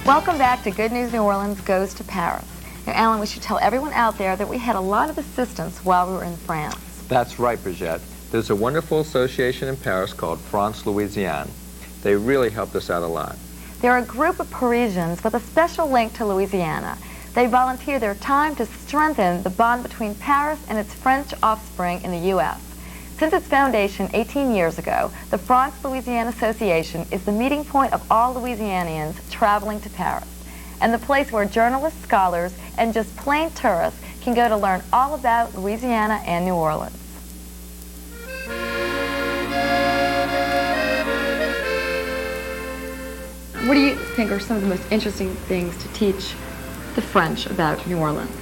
Welcome back to Good News New Orleans Goes to Paris. Now, Alan, we should tell everyone out there that we had a lot of assistance while we were in France. That's right, Brigitte. There's a wonderful association in Paris called France-Louisiana. They really helped us out a lot. They're a group of Parisians with a special link to Louisiana. They volunteer their time to strengthen the bond between Paris and its French offspring in the U.S. Since its foundation 18 years ago, the France-Louisiana Association is the meeting point of all Louisianians traveling to Paris, and the place where journalists, scholars, and just plain tourists can go to learn all about Louisiana and New Orleans. What do you think are some of the most interesting things to teach the French about New Orleans?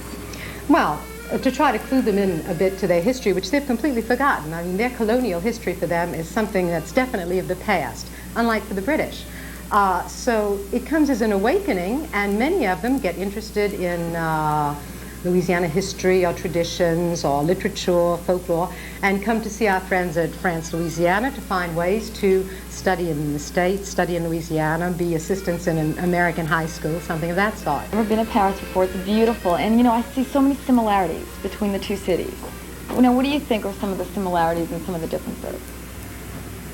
Well, to try to clue them in a bit to their history, which they've completely forgotten. I mean, their colonial history for them is something that's definitely of the past, unlike for the British. So it comes as an awakening, and many of them get interested in Louisiana history or traditions or literature, folklore, and come to see our friends at France-Louisiana to find ways to study in the States, study in Louisiana, be assistants in an American high school, something of that sort. I've never been to Paris before. It's beautiful, and you know, I see so many similarities between the two cities. Now, what do you think are some of the similarities and some of the differences?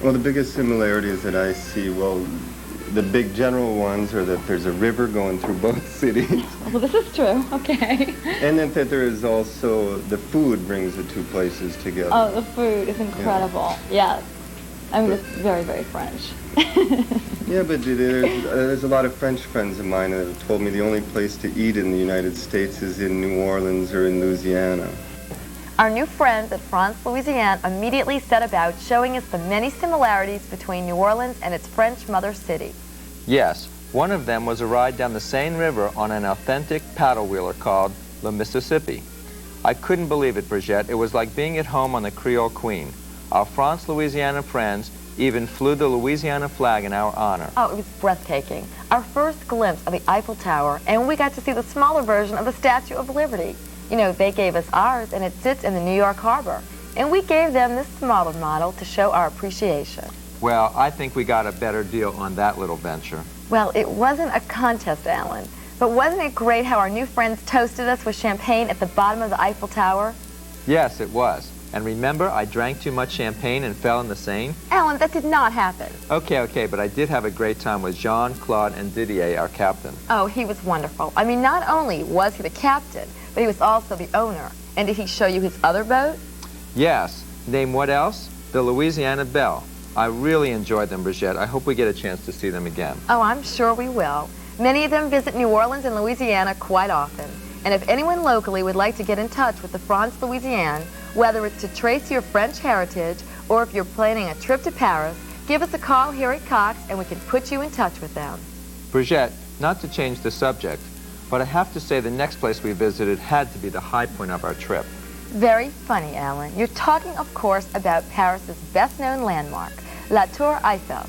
Well, the biggest similarities that I see, well, the big general ones are that there's a river going through both cities. Well, this is true. Okay. And that there is also, the food brings the two places together. Oh, the food is incredible. Yeah. Yes. I mean, it's very, very French. Yeah, but there's a lot of French friends of mine that have told me the only place to eat in the United States is in New Orleans or in Louisiana. Our new friends at France-Louisiana immediately set about showing us the many similarities between New Orleans and its French mother city. Yes, one of them was a ride down the Seine River on an authentic paddle wheeler called the Mississippi. I couldn't believe it, Brigitte. It was like being at home on the Creole Queen. Our France-Louisiana friends even flew the Louisiana flag in our honor. Oh, it was breathtaking. Our first glimpse of the Eiffel Tower, and we got to see the smaller version of the Statue of Liberty. You know, they gave us ours, and it sits in the New York Harbor. And we gave them this smaller model to show our appreciation. Well, I think we got a better deal on that little venture. Well, it wasn't a contest, Alan. But wasn't it great how our new friends toasted us with champagne at the bottom of the Eiffel Tower? Yes, it was. And remember, I drank too much champagne and fell in the Seine? Alan, that did not happen. Okay, but I did have a great time with Jean, Claude, and Didier, our captain. Oh, he was wonderful. I mean, not only was he the captain, but he was also the owner. And did he show you his other boat? Yes. Name what else? The Louisiana Belle. I really enjoyed them, Brigitte. I hope we get a chance to see them again. Oh, I'm sure we will. Many of them visit New Orleans and Louisiana quite often. And if anyone locally would like to get in touch with the France-Louisiana, whether it's to trace your French heritage or if you're planning a trip to Paris, give us a call here at Cox and we can put you in touch with them. Brigitte, not to change the subject, but I have to say the next place we visited had to be the high point of our trip. Very funny, Alan. You're talking, of course, about Paris's best-known landmark, La Tour Eiffel.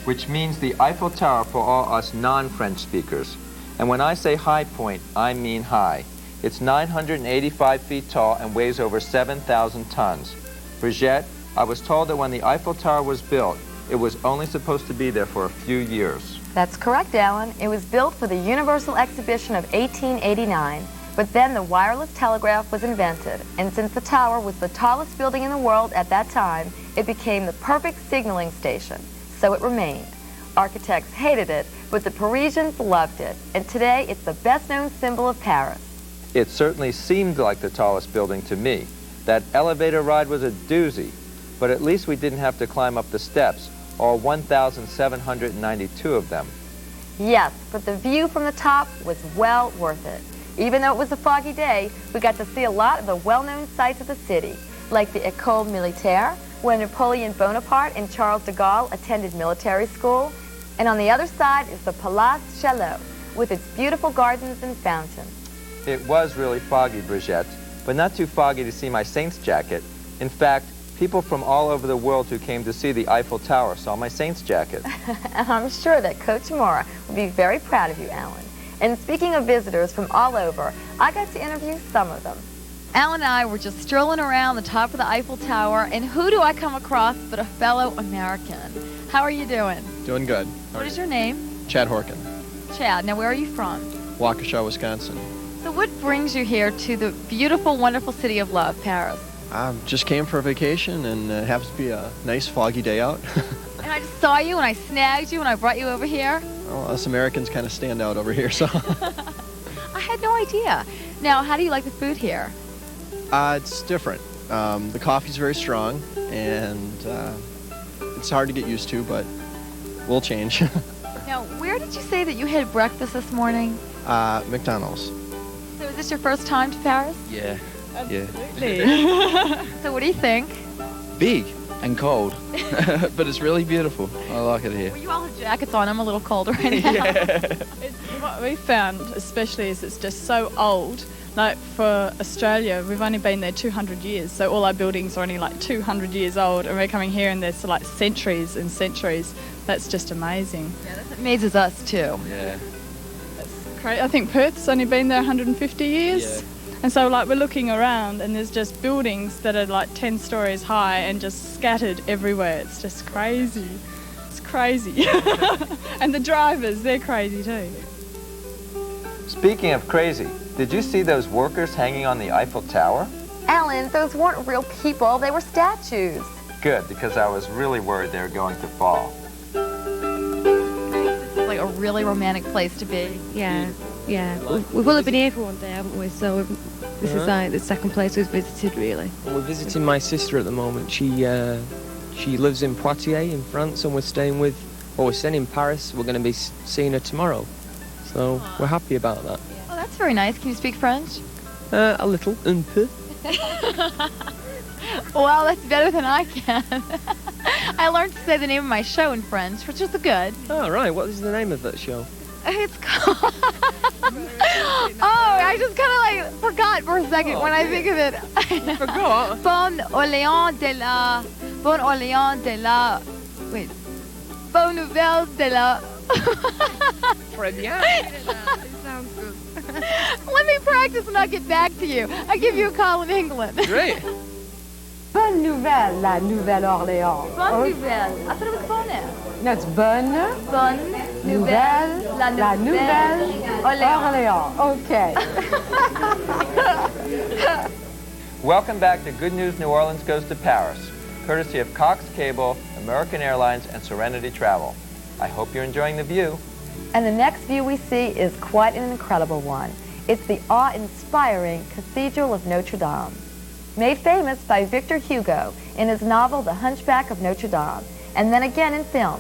Which means the Eiffel Tower for all us non-French speakers. And when I say high point, I mean high. It's 985 feet tall and weighs over 7,000 tons. Brigitte, I was told that when the Eiffel Tower was built, it was only supposed to be there for a few years. That's correct, Alan. It was built for the Universal Exhibition of 1889, but then the wireless telegraph was invented, and since the tower was the tallest building in the world at that time, it became the perfect signaling station, so it remained. Architects hated it, but the Parisians loved it, and today it's the best-known symbol of Paris. It certainly seemed like the tallest building to me. That elevator ride was a doozy, but at least we didn't have to climb up the steps, all 1,792 of them. Yes, but the view from the top was well worth it. Even though it was a foggy day, we got to see a lot of the well-known sights of the city, like the École Militaire, where Napoleon Bonaparte and Charles de Gaulle attended military school, and on the other side is the Place Chalot, with its beautiful gardens and fountains. It was really foggy, Brigitte, but not too foggy to see my Saints jacket. In fact, people from all over the world who came to see the Eiffel Tower saw my Saints jacket. I'm sure that Coach Mora would be very proud of you, Alan. And speaking of visitors from all over, I got to interview some of them. Alan and I were just strolling around the top of the Eiffel Tower, and who do I come across but a fellow American? How are you doing? Doing good. What is your name? Chad Horkin. Chad. Now, where are you from? Waukesha, Wisconsin. So what brings you here to the beautiful, wonderful city of love, Paris? I just came for a vacation, and it happens to be a nice foggy day out. And I just saw you and I snagged you and I brought you over here. Well, us Americans kind of stand out over here, so. I had no idea. Now, how do you like the food here? It's different. The coffee's very strong, and it's hard to get used to, but we'll change. Now, where did you say that you had breakfast this morning? McDonald's. So is this your first time to Paris? Yeah. Absolutely. So what do you think? Big and cold, but it's really beautiful. I like it here. Well, you all have jackets on. I'm a little colder right now. What we found especially is it's just so old. Like for Australia, we've only been there 200 years, so all our buildings are only like 200 years old, and we're coming here and there's like centuries and centuries. That's just amazing. Yeah, that amazes us too. Yeah. I think Perth's only been there 150 years. Yeah. And so like we're looking around and there's just buildings that are like 10 stories high and just scattered everywhere. It's just crazy. It's crazy. And the drivers, they're crazy too. Speaking of crazy, did you see those workers hanging on the Eiffel Tower? Alan, those weren't real people. They were statues. Good, because I was really worried they were going to fall. This is like a really romantic place to be. Yeah, yeah. We've only been here for one day, haven't we? So this is like the second place we've visited, really. Well, we're visiting my sister at the moment. She lives in Poitiers in France, and we're staying in Paris. We're going to be seeing her tomorrow. So we're happy about that. Oh, that's very nice. Can you speak French? A little, un peu. Well, that's better than I can. I learned to say the name of my show in French, which is good. Oh, right. What is the name of that show? It's called... Oh, I just kind of like forgot for a second when I think of it. You forgot? Bon Orléans de la... Bon Orléans de la... Wait. Bonne Nouvelle de la... Très bien. It sounds good. Let me practice and I'll get back to you. I'll give you a call in England. Great. Bonne nouvelle, la Nouvelle-Orléans. Bonne Nouvelle. I thought it was bonne. No, it's bonne Nouvelle, la Nouvelle-Orléans. Okay. Welcome back to Good News New Orleans Goes to Paris, courtesy of Cox Cable, American Airlines, and Serenity Travel. I hope you're enjoying the view. And the next view we see is quite an incredible one. It's the awe-inspiring Cathedral of Notre Dame. Made famous by Victor Hugo in his novel The Hunchback of Notre Dame, and then again in film.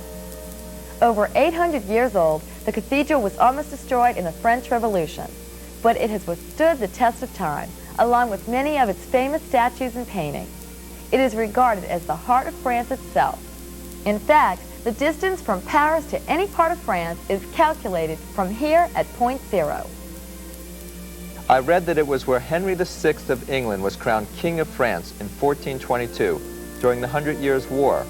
Over 800 years old, the cathedral was almost destroyed in the French Revolution, but it has withstood the test of time, along with many of its famous statues and paintings. It is regarded as the heart of France itself. In fact, the distance from Paris to any part of France is calculated from here at point zero. I read that it was where Henry VI of England was crowned King of France in 1422 during the 100 Years' War.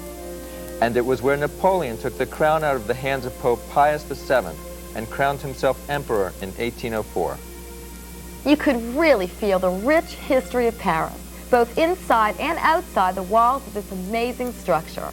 And it was where Napoleon took the crown out of the hands of Pope Pius VII and crowned himself emperor in 1804. You could really feel the rich history of Paris, both inside and outside the walls of this amazing structure.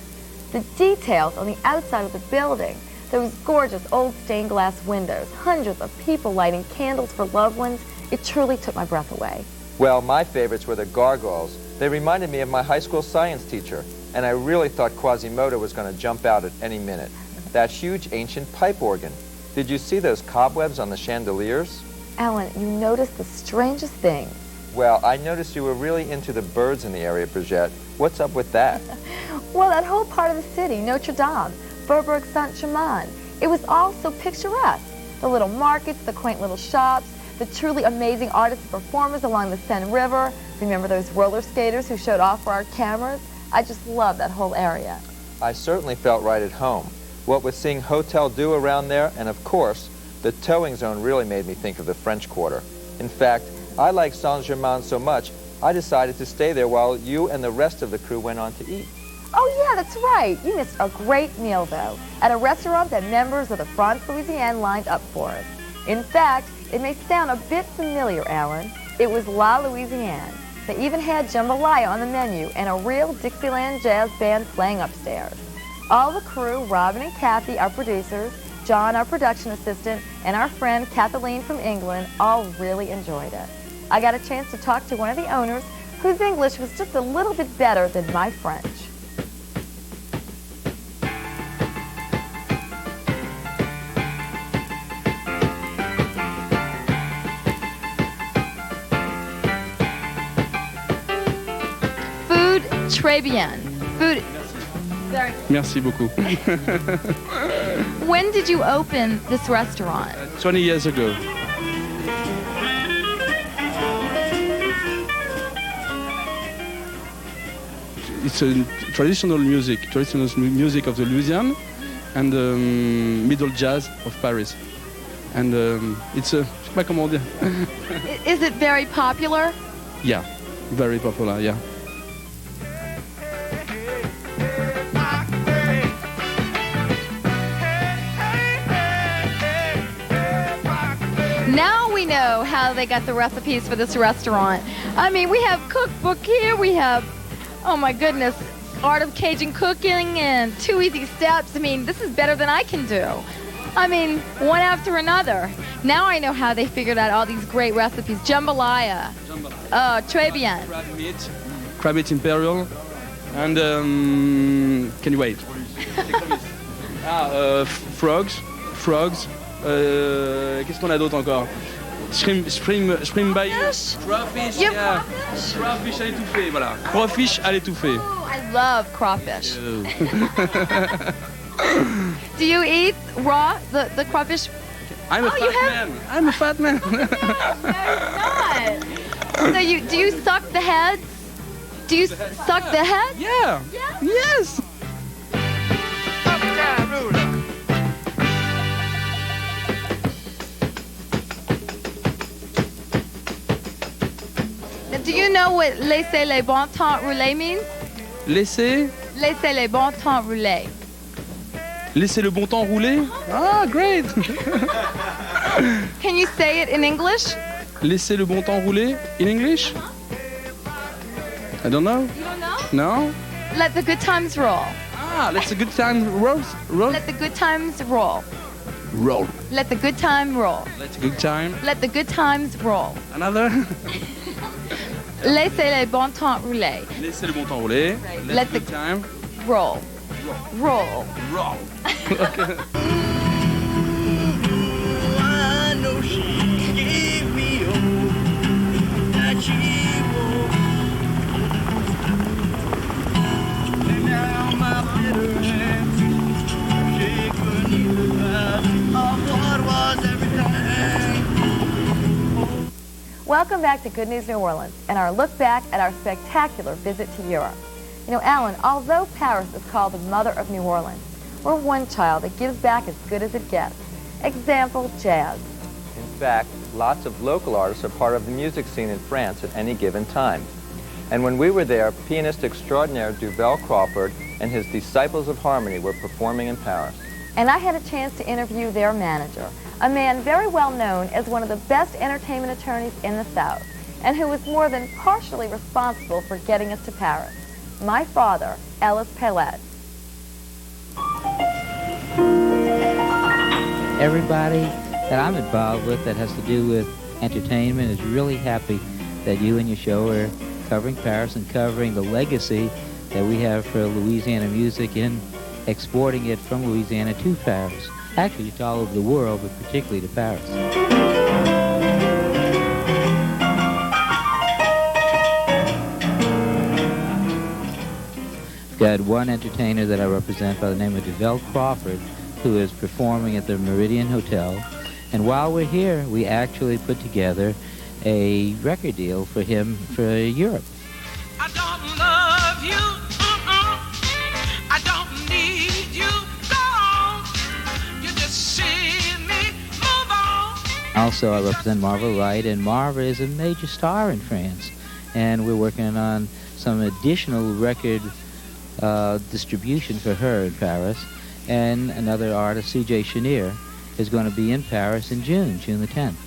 The details on the outside of the building, those gorgeous old stained glass windows, hundreds of people lighting candles for loved ones, it truly took my breath away. Well, my favorites were the gargoyles. They reminded me of my high school science teacher, and I really thought Quasimodo was going to jump out at any minute. That huge ancient pipe organ. Did you see those cobwebs on the chandeliers? Alan, you noticed the strangest things. Well, I noticed you were really into the birds in the area, Brigitte. What's up with that? Well, that whole part of the city, Notre Dame, Faubourg Saint-Germain, it was all so picturesque. The little markets, the quaint little shops, the truly amazing artists and performers along the Seine River. Remember those roller skaters who showed off for our cameras? I just love that whole area. I certainly felt right at home. What with seeing Hotel Dieu around there, and of course, the towing zone really made me think of the French Quarter. In fact, I liked Saint-Germain so much, I decided to stay there while you and the rest of the crew went on to eat. Oh yeah, that's right. You missed a great meal though, at a restaurant that members of the France-Louisiana lined up for us. In fact, it may sound a bit familiar, Alan. It was La Louisiane. They even had jambalaya on the menu and a real Dixieland jazz band playing upstairs. All the crew, Robin and Kathy, our producers, John, our production assistant, and our friend Kathleen from England all really enjoyed it. I got a chance to talk to one of the owners whose English was just a little bit better than my French. Food, très bien. Food. Very. Merci beaucoup. When did you open this restaurant? 20 years ago. It's a traditional music of the Louisiana and middle jazz of Paris. And it's a, je sais pas comment dire. Is it very popular? Yeah, very popular, yeah. Now we know how they got the recipes for this restaurant. I mean, we have cookbook here, we have, oh my goodness, Art of Cajun Cooking and 2 Easy Steps. I mean, this is better than I can do. I mean, one after another. Now I know how they figured out all these great recipes. Jambalaya. Oh, très bien. Crab meat imperial. And, can you wait? Frogs. Qu'est-ce qu'on a d'autre encore? Shrimp bay. Crawfish. Yeah. Crawfish à l'étouffée, voilà. Crawfish à l'étouffée. Oh, I love crawfish. Do you eat raw, the crawfish? I'm a fat man. I'm a fat man. No, so do you suck the heads? Do you suck the heads? Yeah. Yes. Do you know what laisser les bon temps roulés means? Laisser les bon temps roulés. Laisser le bon temps rouler? Ah, great. Can you say it in English? Laisser le bon temps rouler in English? I don't know. You don't know? No? Let the good times roll. Ah, let the good time roll. Let the good times roll. Roll. Let the good time roll. Let the good time. Let the good times roll. Another. Laissez les bon temps rouler. Laissez le bon temps rouler. Let the good time roll. Roll. Roll. Okay. I know she gave me all that she wore. And now my bitter hands shake beneath the cloud of what was everything. Welcome back to Good News New Orleans and our look back at our spectacular visit to Europe. You know, Alan, although Paris is called the mother of New Orleans, we're one child that gives back as good as it gets. Example, jazz. In fact, lots of local artists are part of the music scene in France at any given time. And when we were there, pianist extraordinaire Duval Crawford and his Disciples of Harmony were performing in Paris. And I had a chance to interview their manager, a man very well known as one of the best entertainment attorneys in the South, and who was more than partially responsible for getting us to Paris. My father, Ellis Pailet. Everybody that I'm involved with that has to do with entertainment is really happy that you and your show are covering Paris and covering the legacy that we have for Louisiana music and exporting it from Louisiana to Paris. Actually, it's all over the world, but particularly to Paris. I've got one entertainer that I represent by the name of Duval Crawford, who is performing at the Meridian Hotel. And while we're here, we actually put together a record deal for him for Europe. I don't love you, I don't need you, go on. You just see me, move on. Also, I represent Marva Wright, and Marva is a major star in France. And we're working on some additional record distribution for her in Paris. And another artist, C.J. Chenier, is going to be in Paris in June the 10th.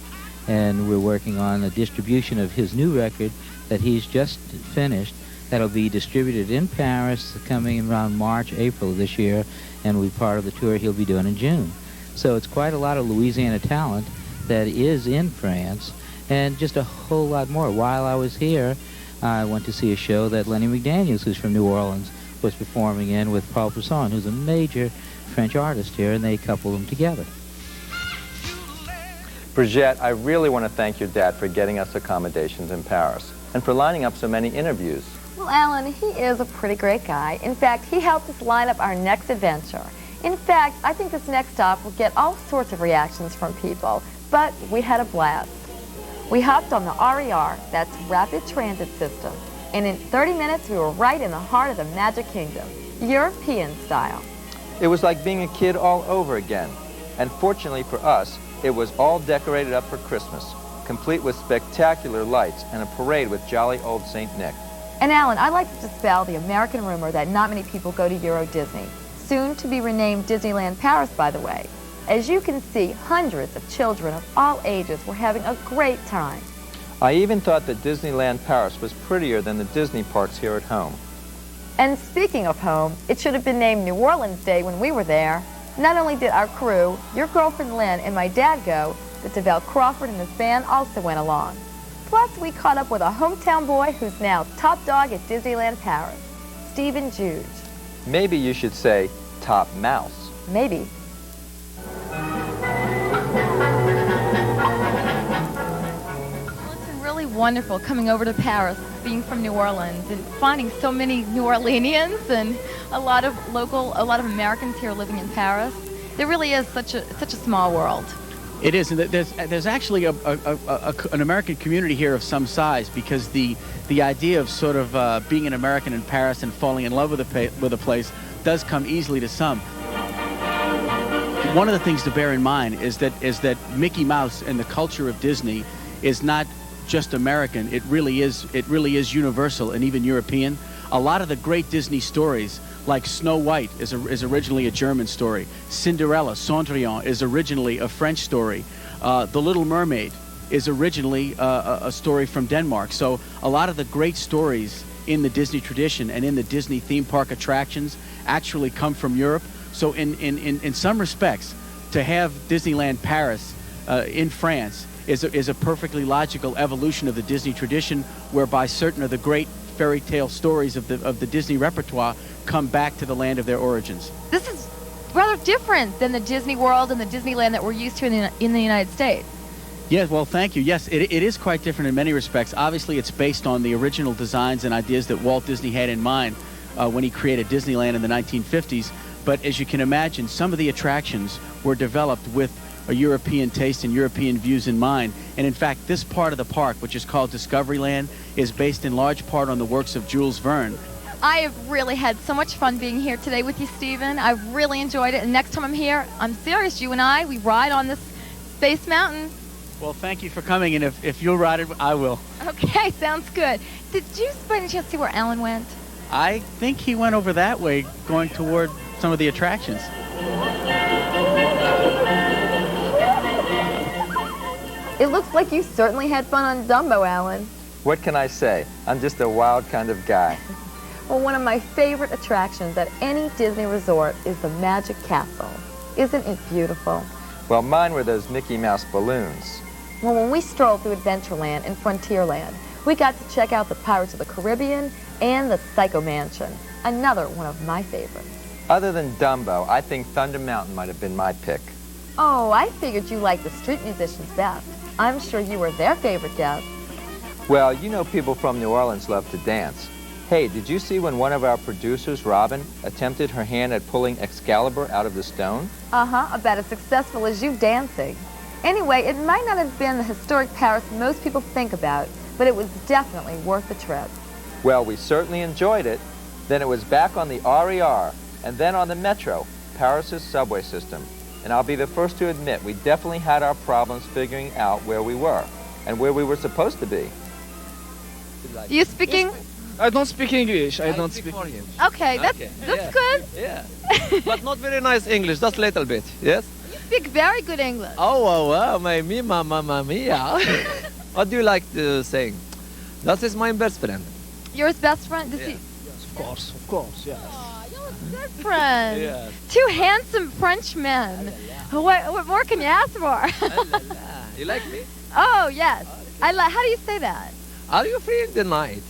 And we're working on a distribution of his new record that he's just finished. That'll be distributed in Paris coming around March, April this year, and will be part of the tour he'll be doing in June. So it's quite a lot of Louisiana talent that is in France, and just a whole lot more. While I was here, I went to see a show that Lenny McDaniels, who's from New Orleans, was performing in with Paul Poussin, who's a major French artist here, and they coupled them together. Brigitte, I really want to thank your dad for getting us accommodations in Paris and for lining up so many interviews. Well, Alan, he is a pretty great guy. In fact, he helped us line up our next adventure. In fact, I think this next stop will get all sorts of reactions from people, but we had a blast. We hopped on the RER, that's Rapid Transit System, and in 30 minutes we were right in the heart of the Magic Kingdom, European style. It was like being a kid all over again, and fortunately for us, it was all decorated up for Christmas, complete with spectacular lights and a parade with jolly old St. Nick. And Alan, I'd like to dispel the American rumor that not many people go to Euro Disney, soon to be renamed Disneyland Paris, by the way. As you can see, hundreds of children of all ages were having a great time. I even thought that Disneyland Paris was prettier than the Disney parks here at home. And speaking of home, it should have been named New Orleans Day when we were there. Not only did our crew, your girlfriend Lynn, and my dad go, but DeVell Crawford and his band also went along. Plus, we caught up with a hometown boy who's now top dog at Disneyland Paris, Stephen Juge. Maybe you should say top mouse. Maybe. Well, it's been really wonderful coming over to Paris, being from New Orleans, and finding so many New Orleanians and a lot of Americans here living in Paris. There really is such a small world. It is, and there's actually an American community here of some size, because the idea of sort of being an American in Paris and falling in love with a place does come easily to some. One of the things to bear in mind is that Mickey Mouse and the culture of Disney is not just American. It really is universal and even European. A lot of the great Disney stories, like Snow White is originally a German story. Cinderella, Cendrillon, is originally a French story. The Little Mermaid is originally a story from Denmark. So a lot of the great stories in the Disney tradition and in the Disney theme park attractions actually come from Europe. So in some respects, to have Disneyland Paris in France is a perfectly logical evolution of the Disney tradition, whereby certain of the great fairy tale stories of the Disney repertoire come back to the land of their origins. This is rather different than the Disney World and the Disneyland that we're used to in the United States. Yes, well, thank you. Yes, it is quite different in many respects. Obviously, it's based on the original designs and ideas that Walt Disney had in mind when he created Disneyland in the 1950s. But as you can imagine, some of the attractions were developed with a European taste and European views in mind. And in fact, this part of the park, which is called Discoveryland, is based in large part on the works of Jules Verne. I have really had so much fun being here today with you, Stephen. I've really enjoyed it. And next time I'm here, I'm serious. You and we ride on this Space Mountain. Well, thank you for coming, and if you'll ride it, I will. Okay, sounds good. Did you by any chance see where Alan went? I think he went over that way, going toward some of the attractions. It looks like you certainly had fun on Dumbo, Alan. What can I say? I'm just a wild kind of guy. Well, one of my favorite attractions at any Disney resort is the Magic Castle. Isn't it beautiful? Well, mine were those Mickey Mouse balloons. Well, when we strolled through Adventureland and Frontierland, we got to check out the Pirates of the Caribbean and the Psycho Mansion, another one of my favorites. Other than Dumbo, I think Thunder Mountain might have been my pick. Oh, I figured you liked the street musicians best. I'm sure you were their favorite guest. Well, you know people from New Orleans love to dance. Hey, did you see when one of our producers, Robin, attempted her hand at pulling Excalibur out of the stone? Uh-huh, about as successful as you dancing. Anyway, it might not have been the historic Paris most people think about, but it was definitely worth the trip. Well, we certainly enjoyed it. Then it was back on the RER, and then on the Metro, Paris's subway system. And I'll be the first to admit we definitely had our problems figuring out where we were and where we were supposed to be. You speaking? I don't speak English. I don't speak English. Okay, that's good. Yeah, but not very nice English, just a little bit, yes? You speak very good English. Oh, my mamma mia. What do you like to sing? That is my best friend. You're his best friend? Does he? Yes, of course, yes. Oh, you're his good friend. Yes. Two handsome French men. What more can you ask for? You like me? Oh, yes. How do you say that? Are you free in the night?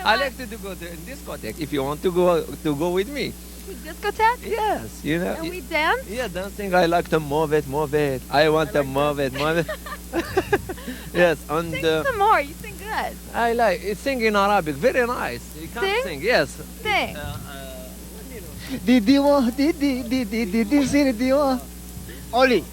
I like to go to a discotheque if you want to go with me. Discotheque? Yes, you know. And we dance? Yeah, dancing. I like to move it. I want to move it. Yes, and Sing some more. You sing good. I like sing in Arabic. Very nice. You can't sing. Yes. Sing. Oli.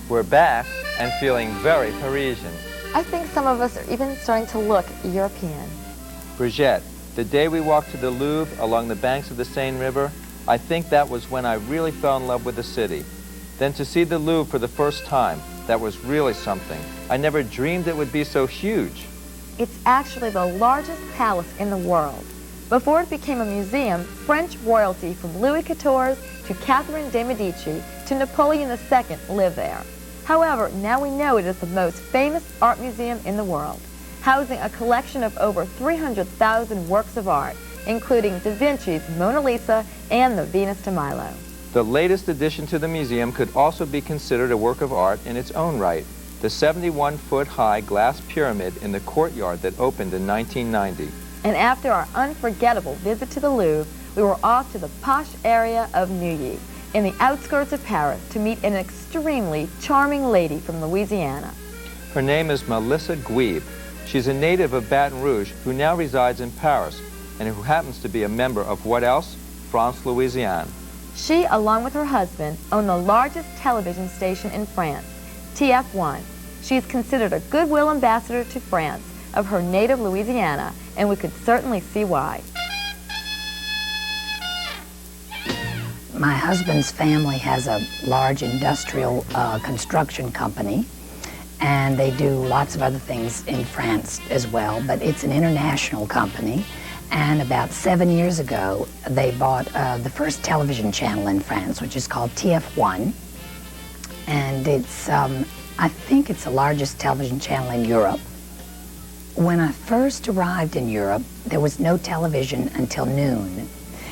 We're back and feeling very Parisian. I think some of us are even starting to look European. Brigitte, the day we walked to the Louvre along the banks of the Seine River, I think that was when I really fell in love with the city. Then to see the Louvre for the first time, that was really something. I never dreamed it would be so huge. It's actually the largest palace in the world. Before it became a museum, French royalty from Louis XIV to Catherine de' Medici to Napoleon II lived there. However, now we know it is the most famous art museum in the world, housing a collection of over 300,000 works of art, including Da Vinci's Mona Lisa and the Venus de Milo. The latest addition to the museum could also be considered a work of art in its own right, the 71-foot-high glass pyramid in the courtyard that opened in 1990. And after our unforgettable visit to the Louvre, we were off to the posh area of Neuilly, in the outskirts of Paris, to meet an extremely charming lady from Louisiana. Her name is Melissa Guibe. She's a native of Baton Rouge who now resides in Paris and who happens to be a member of what else? France-Louisiana. She, along with her husband, own the largest television station in France, TF1. She is considered a goodwill ambassador to France of her native Louisiana, and we could certainly see why. My husband's family has a large industrial construction company, and they do lots of other things in France as well, but it's an international company. And about 7 years ago, they bought the first television channel in France, which is called TF1. And it's, I think it's the largest television channel in Europe. When I first arrived in Europe, there was no television until noon.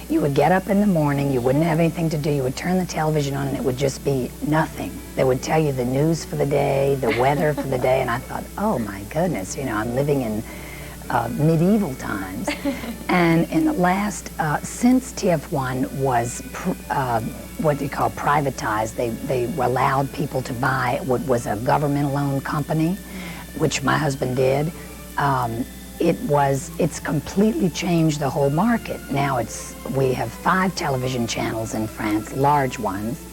You would get up in the morning, you wouldn't have anything to do, you would turn the television on and it would just be nothing. They would tell you the news for the day, the weather for the day, and I thought, oh my goodness, you know, I'm living in medieval times. And in the last, since TF1 was what they call privatized, they allowed people to buy what was a government-owned company, which my husband did. It's completely changed the whole market. Now we have 5 television channels in France, large ones.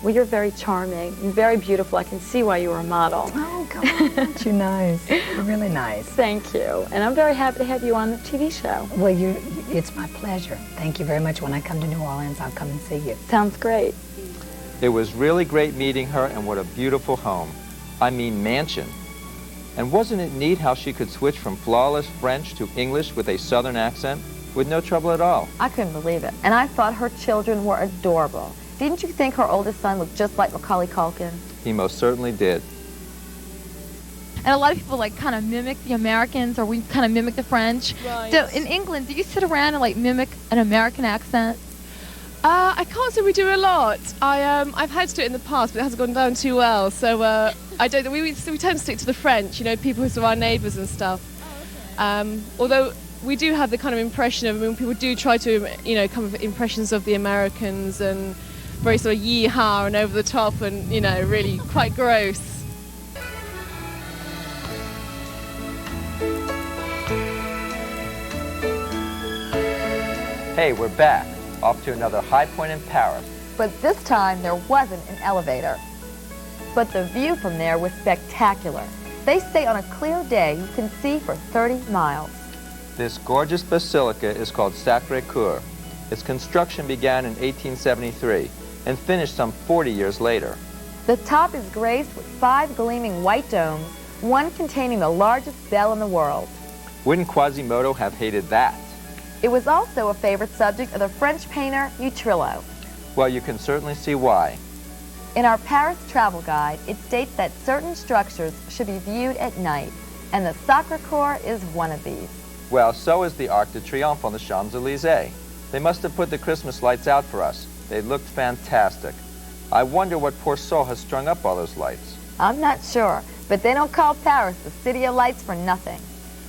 Well, you're very charming and very beautiful. I can see why you were a model. Oh, come on, aren't you nice? You're really nice. Thank you. And I'm very happy to have you on the TV show. Well, it's my pleasure. Thank you very much. When I come to New Orleans, I'll come and see you. Sounds great. It was really great meeting her, and what a beautiful home. I mean mansion. And wasn't it neat how she could switch from flawless French to English with a Southern accent with no trouble at all? I couldn't believe it. And I thought her children were adorable. Didn't you think her oldest son looked just like Macaulay Culkin? He most certainly did. And a lot of people like kind of mimic the Americans, or we kind of mimic the French. Right. So in England, do you sit around and like mimic an American accent? I can't say we do a lot. I've had to do it in the past, but it hasn't gone down too well. So I don't. We tend to stick to the French, you know, people who are our neighbours and stuff. Although we do have the kind of impression of, I mean, people do try to, you know, kind of impressions of the Americans and very sort of yee-haw and over the top and, you know, really quite gross. Hey, we're back, off to another high point in Paris. But this time there wasn't an elevator. But the view from there was spectacular. They say on a clear day you can see for 30 miles. This gorgeous basilica is called Sacré-Cœur. Its construction began in 1873 and finished some 40 years later. The top is graced with 5 gleaming white domes, one containing the largest bell in the world. Wouldn't Quasimodo have hated that? It was also a favorite subject of the French painter Utrillo. Well, you can certainly see why. In our Paris travel guide, it states that certain structures should be viewed at night. And the Sacre Coeur is one of these. Well, so is the Arc de Triomphe on the Champs-Élysées. They must have put the Christmas lights out for us. They looked fantastic. I wonder what poor soul has strung up all those lights. I'm not sure, but they don't call Paris the City of Lights for nothing.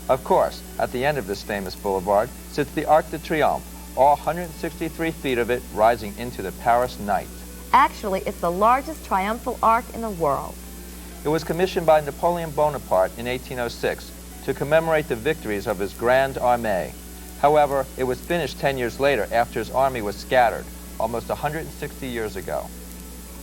Of course, at the end of this famous boulevard sits the Arc de Triomphe, all 163 feet of it rising into the Paris night. Actually, it's the largest triumphal arch in the world. It was commissioned by Napoleon Bonaparte in 1806 to commemorate the victories of his Grande Armée. However, it was finished 10 years later after his army was scattered, almost 160 years ago.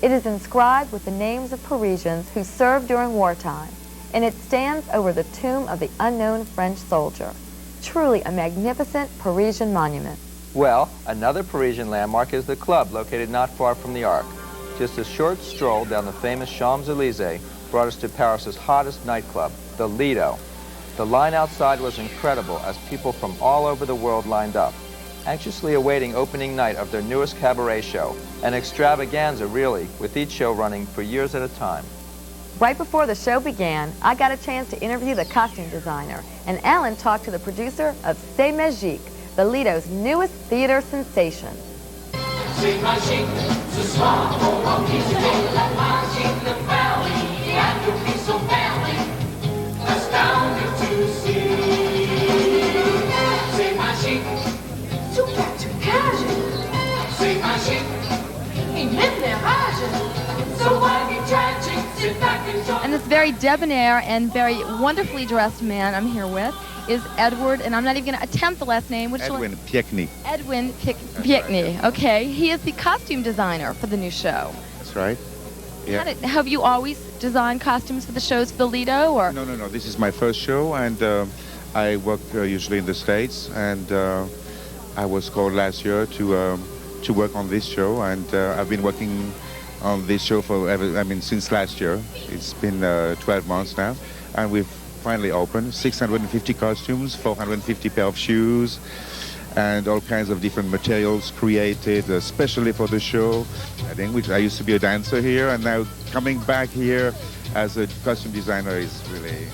It is inscribed with the names of Parisians who served during wartime, and it stands over the tomb of the unknown French soldier. Truly a magnificent Parisian monument. Well, another Parisian landmark is the club located not far from the Arc. Just a short stroll down the famous Champs-Élysées brought us to Paris's hottest nightclub, the Lido. The line outside was incredible as people from all over the world lined up, anxiously awaiting opening night of their newest cabaret show, an extravaganza really, with each show running for years at a time. Right before the show began, I got a chance to interview the costume designer, and Alan talked to the producer of C'est Magique, the Lido's newest theater sensation. C'est magique, ce soir on va visiter la magique de Paris, and you'll be so very astounded to see. C'est magique, super trucage, c'est magique, et même les rages, so why be tragic, sit back and join. And this very debonair and very wonderfully dressed man I'm here with is Edward, and I'm not even going to attempt the last name. Edwin Piekny. Edwin Piekny. Okay, he is the costume designer for the new show. That's right. Yeah. Have you always designed costumes for the shows for the Lido, or? No. This is my first show, and I work usually in the States, and I was called last year to work on this show, and I've been working on this show since last year. It's been 12 months now, and we've finally opened. 650 costumes, 450 pair of shoes, and all kinds of different materials created especially for the show. I think I used to be a dancer here, and now coming back here as a costume designer is really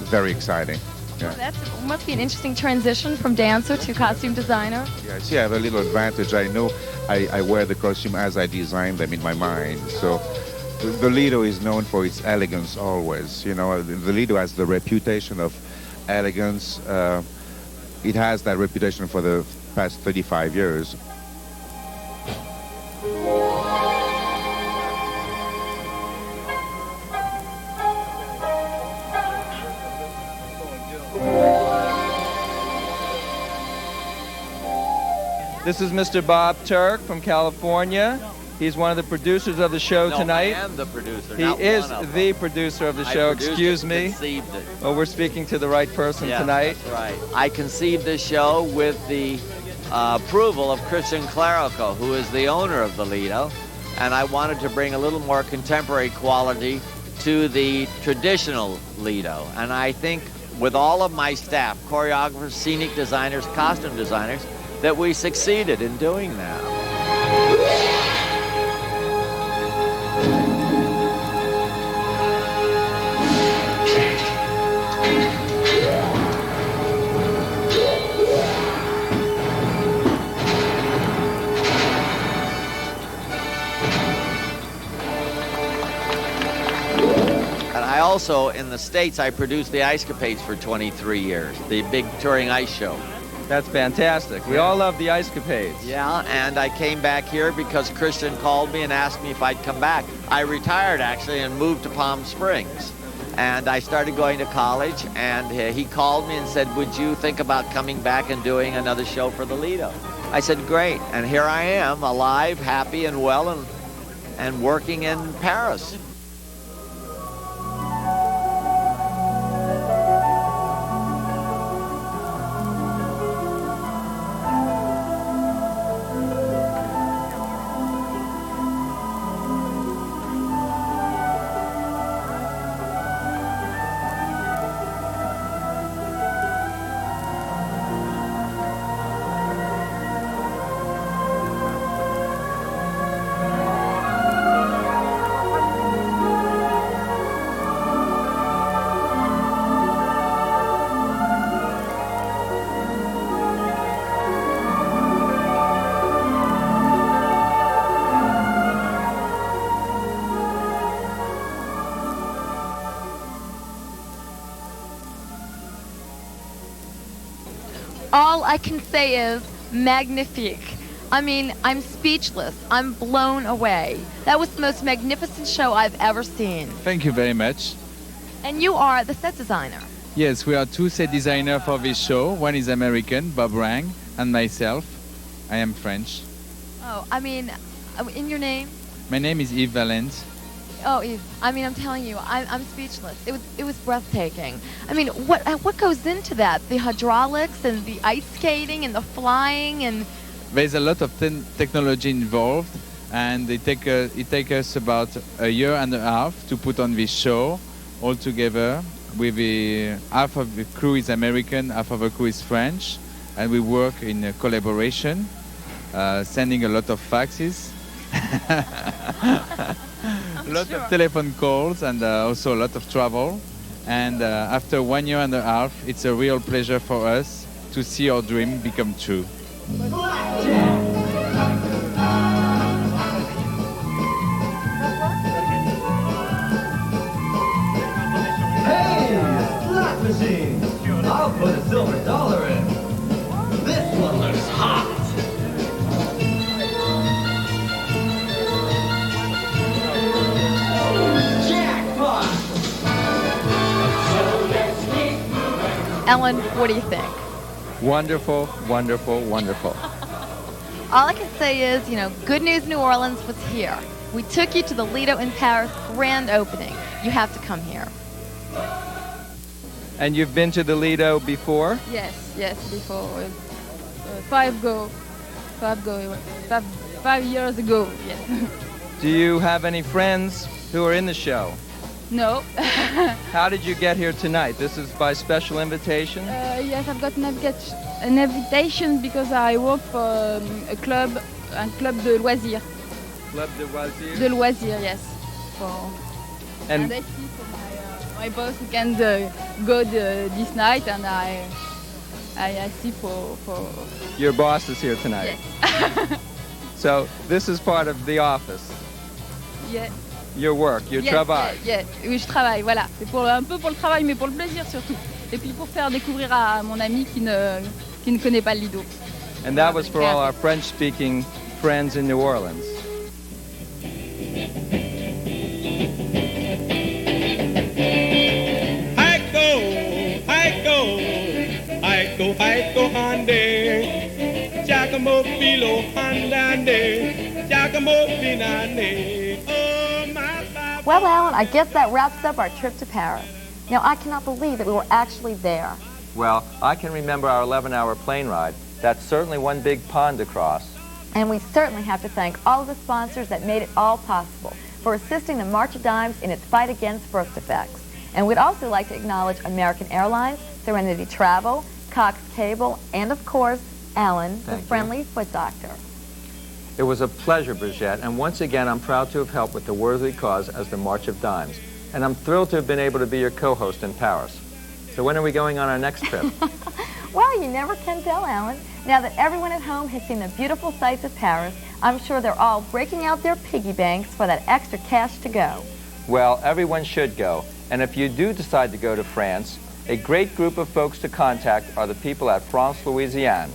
very exciting. Yeah. That must be an interesting transition from dancer to costume designer. Yes, yeah, I have a little advantage. I know I wear the costume as I design them in my mind. So the Lido is known for its elegance always. You know, the Lido has the reputation of elegance. It has that reputation for the past 35 years. This is Mr. Bob Turk from California. He's one of the producers of the show tonight. I am the producer. He is the producer of the show. Excuse me. Conceived it. Oh, we're speaking to the right person tonight. That's right. I conceived this show with the approval of Christian Clarico, who is the owner of the Lido, and I wanted to bring a little more contemporary quality to the traditional Lido. And I think with all of my staff, choreographers, scenic designers, costume designers, that we succeeded in doing that. And I also, in the States, I produced the Ice Capades for 23 years, the big touring ice show. That's fantastic. We all love the Ice Capades. Yeah, and I came back here because Christian called me and asked me if I'd come back. I retired, actually, and moved to Palm Springs. And I started going to college, and he called me and said, would you think about coming back and doing another show for the Lido? I said, great. And here I am, alive, happy, and well, and working in Paris. all I can say is magnifique. I mean, I'm speechless. I'm blown away. That was the most magnificent show I've ever seen. Thank you very much. And you are the set designer. Yes, we are two set designers for this show. One is American, Bob Rang, and myself. I am French. Oh, I mean, in your name? My name is Yves Valence. Oh, Yves, I mean, I'm telling you, I'm speechless. It was breathtaking. I mean, what goes into that? The hydraulics and the ice skating and the flying and... There's a lot of technology involved, and it take us about a year and a half to put on this show all together. With half of the crew is American, half of the crew is French, and we work in a collaboration, sending a lot of faxes, a lot of telephone calls, and also a lot of travel. And after 1 year and a half, it's a real pleasure for us to see our dream become true. Machine. I'll put a silver dollar in. This one looks hot. Jackpot! Ellen, what do you think? Wonderful, wonderful, wonderful. All I can say is, you know, Good News New Orleans was here. We took you to the Lido in Paris grand opening. You have to come here. And you've been to the Lido before? Yes, before. 5 years ago, yes. Do you have any friends who are in the show? No. How did you get here tonight? This is by special invitation? Yes, I've got an invitation because I work for a club de loisirs. Club de loisirs? De loisirs, yes. And I see my boss can go this night, and I see for... Your boss is here tonight? Yes. So this is part of the office? Yeah. Your work, your travail? Yes. Oui, je travaille, voilà. C'est un peu pour le travail, mais pour le plaisir surtout. Et puis pour faire découvrir à mon ami qui ne connaît pas le Lido. And that was for all our French-speaking friends in New Orleans. Aiko hande, Giacomo filo handande, Giacomo finande. Well, Alan, I guess that wraps up our trip to Paris. Now, I cannot believe that we were actually there. Well, I can remember our 11-hour plane ride. That's certainly one big pond to cross. And we certainly have to thank all of the sponsors that made it all possible for assisting the March of Dimes in its fight against birth defects. And we'd also like to acknowledge American Airlines, Serenity Travel, Cox Cable, and of course, Alan, the friendly foot doctor. It was a pleasure, Brigitte, and once again, I'm proud to have helped with the worthy cause as the March of Dimes. And I'm thrilled to have been able to be your co-host in Paris. So when are we going on our next trip? Well, you never can tell, Alan. Now that everyone at home has seen the beautiful sights of Paris, I'm sure they're all breaking out their piggy banks for that extra cash to go. Well, everyone should go. And if you do decide to go to France, a great group of folks to contact are the people at France-Louisiana.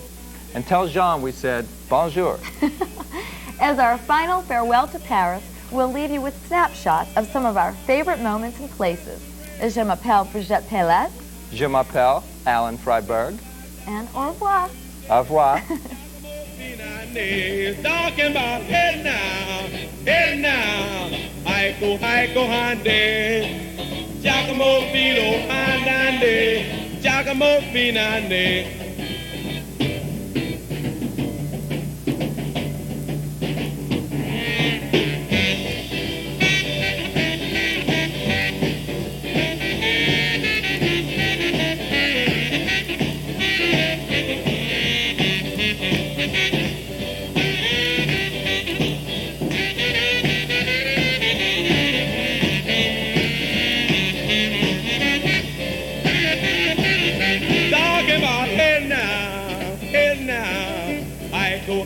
And tell Jean we said bonjour. As our final farewell to Paris, we'll leave you with snapshots of some of our favorite moments and places. Je m'appelle Brigitte Pailet. Je m'appelle Alan Freiberg. And au revoir. Au revoir. Talking about head now, Aiko hande, Giacomo filo handande, Giacomo finande.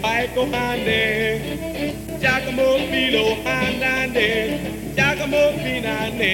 Aiko hande, Giacomo filo handande, Giacomo finande.